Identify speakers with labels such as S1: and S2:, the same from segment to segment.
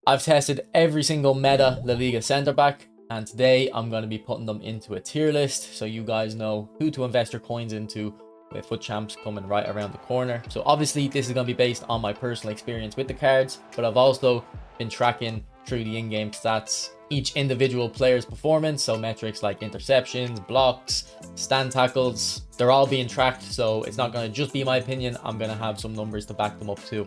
S1: I've tested every single meta La Liga centre back, and today I'm going to be putting them into a tier list so you guys know who to invest your coins into with FUT Champs coming right around the corner. So obviously this is going to be based on my personal experience with the cards, but I've also been tracking through the in-game stats each individual player's performance, so metrics like interceptions, blocks, stand tackles, they're all being tracked, so it's not going to just be my opinion. I'm going to have some numbers to back them up too.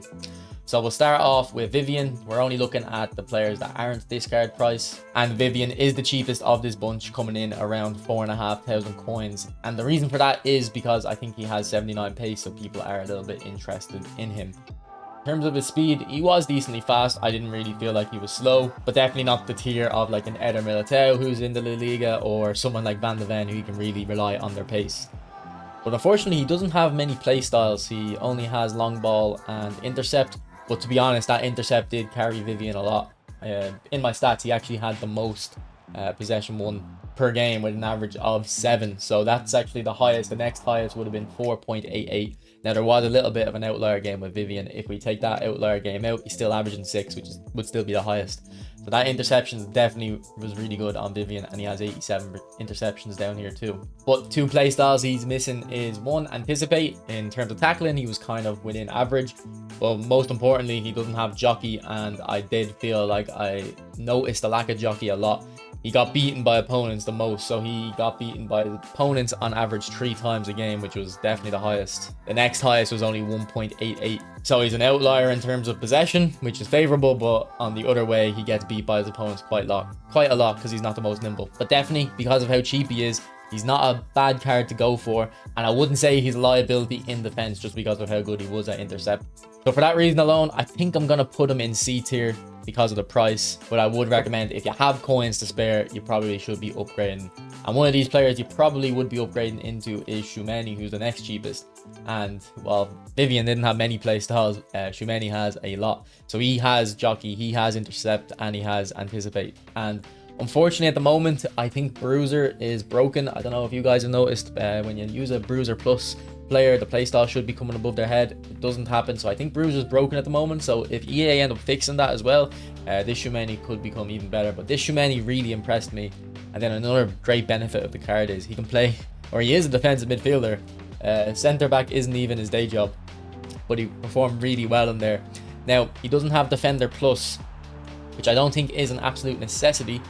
S1: So we'll start off with Vivian. We're only looking at the players that aren't discard price, and Vivian is the cheapest of this bunch, coming in around 4,500 coins, and the reason for that is because I think he has 79 pace, so people are a little bit interested in him. In terms of his speed, he was decently fast. I didn't really feel like he was slow, but definitely not the tier of like an Eder Militao who's in the La Liga, or someone like Van de Ven who you can really rely on their pace. But unfortunately, he doesn't have many play styles. He only has long ball and intercept, but to be honest, that intercept did carry Vivian a lot. In my stats, he actually had the most possession won per game with an average of 7, so that's actually the highest. The next highest would have been 4.88. Now there was a little bit of an outlier game with Vivian. If we take that outlier game out, he's still averaging 6, which would still be the highest. So that interceptions definitely was really good on Vivian, and he has 87 interceptions down here too. But 2 play styles he's missing is 1, anticipate. In terms of tackling, he was kind of within average, but most importantly, he doesn't have jockey, and I did feel like I noticed the lack of jockey a lot. He got beaten by opponents the most, so he got beaten by opponents on average 3 times a game, which was definitely the highest. The next highest was only 1.88. So he's an outlier in terms of possession, which is favourable, but on the other way, he gets beat by his opponents quite a lot because he's not the most nimble. But definitely, because of how cheap he is, he's not a bad card to go for, and I wouldn't say he's a liability in defense just because of how good he was at intercept. So for that reason alone, I think I'm going to put him in C tier because of the price, but I would recommend, if you have coins to spare, you probably should be upgrading. And one of these players you probably would be upgrading into is Tchouaméni, who's the next cheapest. And while Vivian didn't have many play styles, Tchouaméni has a lot. So he has jockey, he has intercept, and he has anticipate. And unfortunately at the moment, I think Bruiser is broken. I don't know if you guys have noticed, when you use a Bruiser Plus player, the playstyle should be coming above their head. It doesn't happen, so I think Bruiser's broken at the moment. So if EA end up fixing that as well, this Tchouaméni could become even better. But this Tchouaméni really impressed me. And then another great benefit of the card is he can play, or he is a defensive midfielder. Centre back isn't even his day job, but he performed really well in there. Now he doesn't have Defender Plus, which I don't think is an absolute necessity,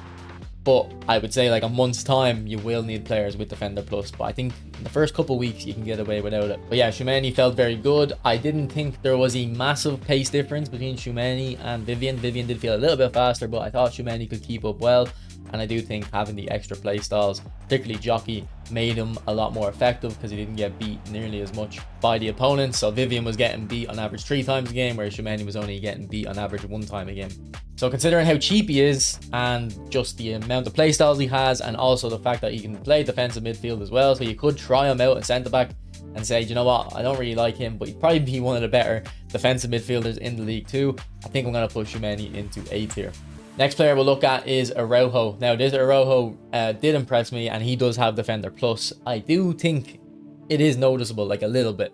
S1: but I would say like a month's time you will need players with Defender Plus, but I think in the first couple of weeks you can get away without it. But yeah, Tchouaméni felt very good. I didn't think there was a massive pace difference between Tchouaméni and Vivian. Vivian did feel a little bit faster, but I thought Tchouaméni could keep up well, and I do think having the extra play styles, particularly jockey, made him a lot more effective because he didn't get beat nearly as much by the opponents. So Vivian was getting beat on average 3 times a game, whereas Tchouaméni was only getting beat on average 1 time a game. So considering how cheap he is, and just the amount of play styles he has, and also the fact that he can play defensive midfield as well, so you could try him out at centre back and say, you know what, I don't really like him, but he'd probably be one of the better defensive midfielders in the league too. I think I'm going to push Tchouaméni into A tier. Next player we'll look at is Araujo. Now this Araujo did impress me, and he does have Defender Plus. I do think it is noticeable, like a little bit,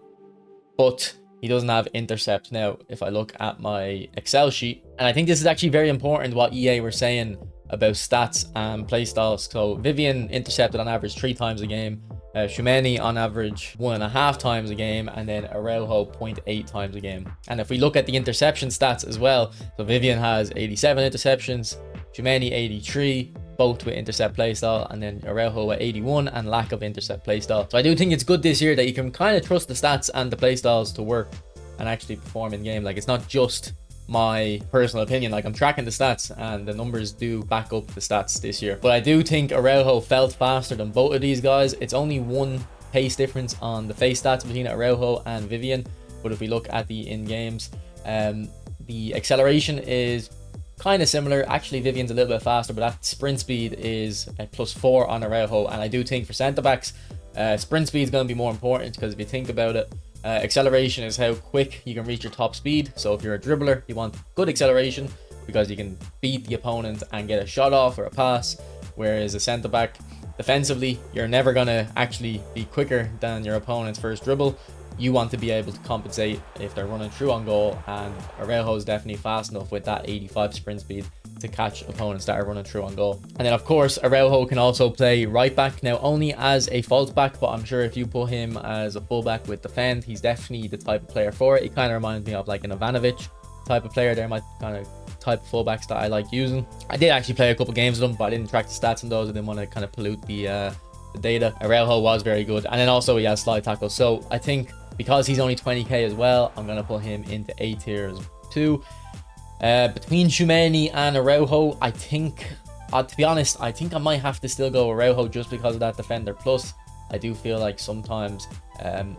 S1: but he doesn't have intercept. Now if I look at my Excel sheet, and I think this is actually very important what EA were saying about stats and playstyles. So Vivian intercepted on average 3 times a game, Tchouaméni on average 1.5 times a game, and then Araujo 0.8 times a game. And if we look at the interception stats as well, so Vivian has 87 interceptions, Tchouaméni 83, both with intercept playstyle, and then Araujo at 81 and lack of intercept playstyle. So I do think it's good this year that you can kind of trust the stats and the playstyles to work and actually perform in game. Like, it's not just my personal opinion, like I'm tracking the stats and the numbers do back up the stats this year. But I do think Araujo felt faster than both of these guys. It's only 1 pace difference on the face stats between Araujo and Vivian, but if we look at the in-games, the acceleration is kind of similar. Actually Vivian's a little bit faster, but that sprint speed is a +4 on Araujo. And I do think for centre backs, sprint speed is going to be more important, because if you think about it, acceleration is how quick you can reach your top speed. So if you're a dribbler, you want good acceleration because you can beat the opponent and get a shot off or a pass, whereas a centre back, defensively, you're never going to actually be quicker than your opponent's first dribble. you want to be able to compensate if they're running through on goal, and Araujo is definitely fast enough with that 85 sprint speed to catch opponents that are running through on goal. And then of course Araujo can also play right back, now only as a false back, but I'm sure if you put him as a fullback with defend, he's definitely the type of player for it. He kind of reminds me of like an Ivanovic type of player. They're my kind of type of fullbacks that I like using. I did actually play a couple games with them, but I didn't track the stats on those. I didn't want to kind of pollute the data. Araujo was very good, and then also he has slide tackle, so I think because he's only 20k as well, I'm gonna put him into A tier too. Between Tchouaméni and Araujo, I think, to be honest, I think I might have to still go Araujo just because of that defender plus. I do feel like sometimes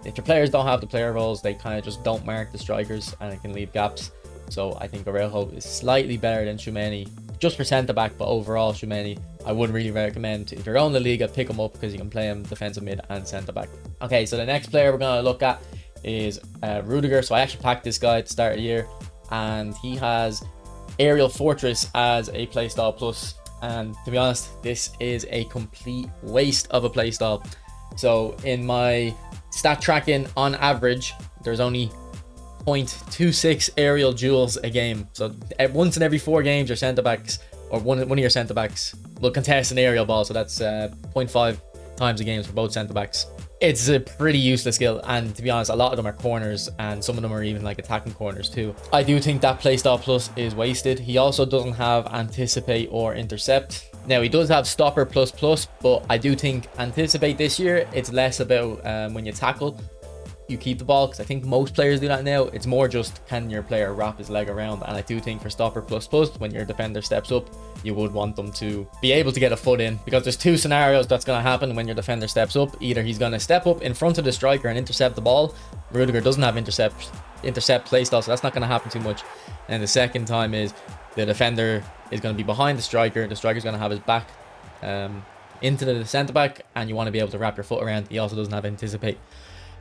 S1: if your players don't have the player roles, they kind of just don't mark the strikers and it can leave gaps. So I think Araujo is slightly better than Tchouaméni just for centre back, but overall Tchouaméni I would really recommend, if you're going to Liga, pick him up because you can play him defensive mid and centre back. Okay, so the next player we're going to look at is Rudiger. So I actually packed this guy at the start of the year, and he has Aerial Fortress as a playstyle plus, and to be honest, this is a complete waste of a playstyle. So in my stat tracking, on average there's only 0.26 aerial duels a game. So once in every 4 games your centre backs, or one of your centre backs, will contest an aerial ball. So that's 0.5 times a game for both centre backs. It's a pretty useless skill, and to be honest, a lot of them are corners, and some of them are even like attacking corners too. I do think that playstyle plus is wasted. He also doesn't have anticipate or intercept. Now he does have stopper plus plus, but I do think anticipate this year, it's less about when you tackle, you keep the ball, because I think most players do that now. It's more just, can your player wrap his leg around? And I do think for stopper plus plus, when your defender steps up, you would want them to be able to get a foot in, because there's 2 scenarios that's going to happen when your defender steps up. Either he's going to step up in front of the striker and intercept the ball. Rudiger doesn't have intercept playstyle, so that's not going to happen too much. And the second time is the defender is going to be behind the striker's going to have his back into the centre back, and you want to be able to wrap your foot around. He also doesn't have anticipate.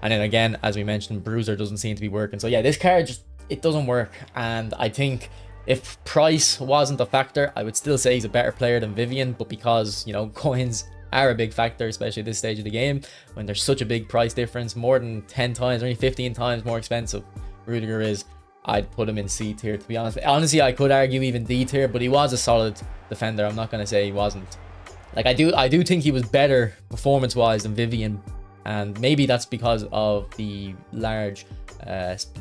S1: And then again, as we mentioned, Bruiser doesn't seem to be working. So yeah, this card just, it doesn't work. And I think if price wasn't a factor, I would still say he's a better player than Vivian. But because, you know, coins are a big factor, especially at this stage of the game, when there's such a big price difference, more than 10 times, only 15 times more expensive Rudiger is, I'd put him in C tier, to be honest. Honestly, I could argue even D tier, but he was a solid defender. I'm not going to say he wasn't. Like, I do think he was better performance-wise than Vivian. And maybe that's because of the large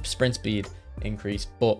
S1: sprint speed increase, but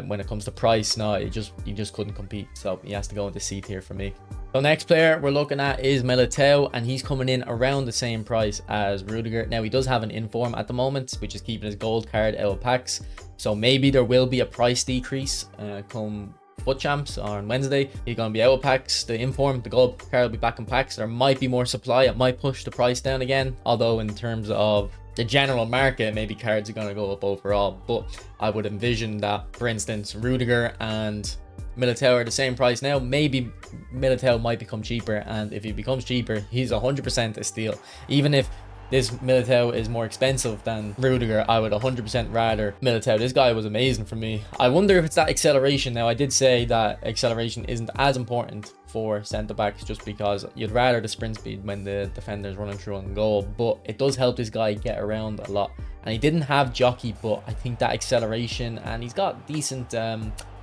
S1: when it comes to price, no, you just couldn't compete. So he has to go into C tier for me. So next player we're looking at is Militao, and he's coming in around the same price as Rudiger. Now he does have an inform at the moment, which is keeping his gold card out of packs. So maybe there will be a price decrease come Foot Champs on Wednesday. He's going to be out of packs. The inform, the gold card will be back in packs. There might be more supply. It might push the price down again. Although in terms of the general market, maybe cards are going to go up overall. But I would envision that, for instance, Rudiger and Militao are the same price now. Maybe Militao might become cheaper, and if he becomes cheaper, he's 100% a steal. Even if this Militao is more expensive than Rudiger, I would 100% rather Militao. This guy was amazing for me. I wonder if it's that acceleration. Now, I did say that acceleration isn't as important for centre-backs, just because you'd rather the sprint speed when the defender's running through on goal, but it does help this guy get around a lot. And he didn't have jockey, but I think that acceleration, and he's got decent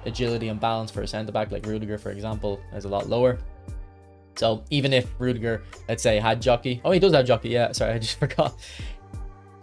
S1: agility and balance for a centre-back. Like Rudiger, for example, is a lot lower. So even if Rudiger, let's say, had jockey, oh, he does have jockey, yeah, sorry, I just forgot.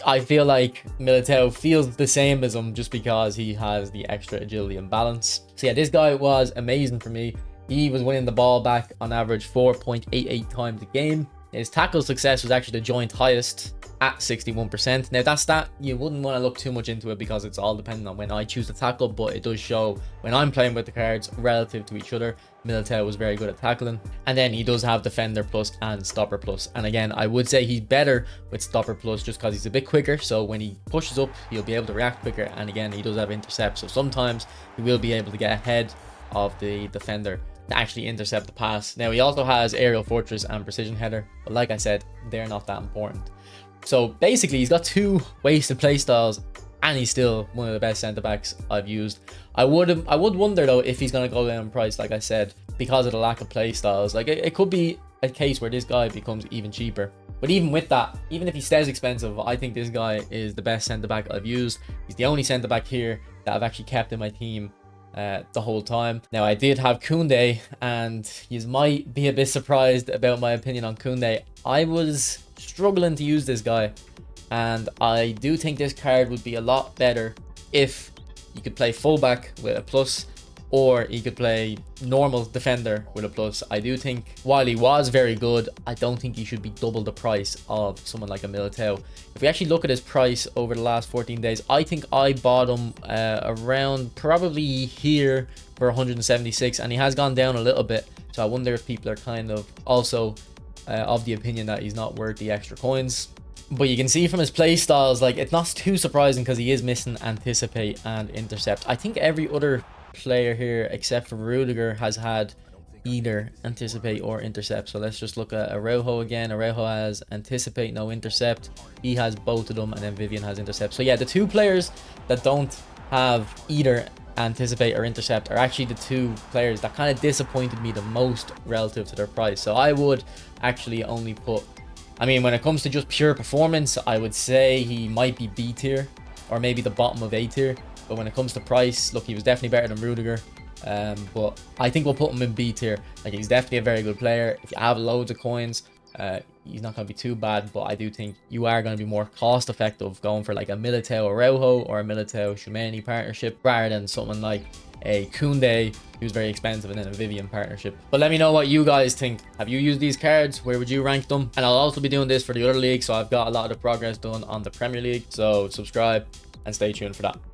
S1: I feel like Militao feels the same as him just because he has the extra agility and balance. So yeah, this guy was amazing for me. He was winning the ball back on average 4.88 times a game. His tackle success was actually the joint highest at 61%. Now that stat, you wouldn't want to look too much into it because it's all dependent on when I choose to tackle, but it does show when I'm playing with the cards relative to each other. Militao was very good at tackling, and then he does have defender plus and stopper plus, and again I would say he's better with stopper plus just because he's a bit quicker, so when he pushes up he'll be able to react quicker, and again he does have intercept, so sometimes he will be able to get ahead of the defender to actually intercept the pass. Now he also has aerial fortress and precision header, but like I said, they're not that important. So basically he's got 2 wasted play styles, and he's still one of the best centre-backs I've used. I would wonder though if he's going to go down in price, like I said, because of the lack of play styles. Like it could be a case where this guy becomes even cheaper. But even with that, even if he stays expensive, I think this guy is the best centre-back I've used. He's the only centre-back here that I've actually kept in my team the whole time. Now, I did have Koundé, and you might be a bit surprised about my opinion on Koundé. I was struggling to use this guy, and I do think this card would be a lot better if you could play fullback with a plus, or he could play normal defender with a plus. I do think while he was very good, I don't think he should be double the price of someone like a Militao. If we actually look at his price over the last 14 days, I think I bought him around probably here for 176, and he has gone down a little bit. So I wonder if people are kind of also of the opinion that he's not worth the extra coins. But you can see from his play styles, like, it's not too surprising because he is missing anticipate and intercept. I think every other player here except for Rudiger has had either anticipate or intercept. So let's just look at Araujo again. Araujo has anticipate, no intercept. He has both of them, and then Vivian has intercept. So yeah, the two players that don't have either anticipate or intercept are actually the two players that kind of disappointed me the most relative to their price. So I would actually only put, I mean, when it comes to just pure performance, I would say he might be B tier or maybe the bottom of A tier. But when it comes to price, look, he was definitely better than Rudiger. But I think we'll put him in B tier. Like, he's definitely a very good player. If you have loads of coins, he's not going to be too bad. But I do think you are going to be more cost effective going for like a Militao Araujo or a Militao Tchouaméni partnership rather than something like a Koundé, who's very expensive, and then a Vivian partnership. But let me know what you guys think. Have you used these cards? Where would you rank them? And I'll also be doing this for the other league, so I've got a lot of the progress done on the Premier League. So subscribe and stay tuned for that.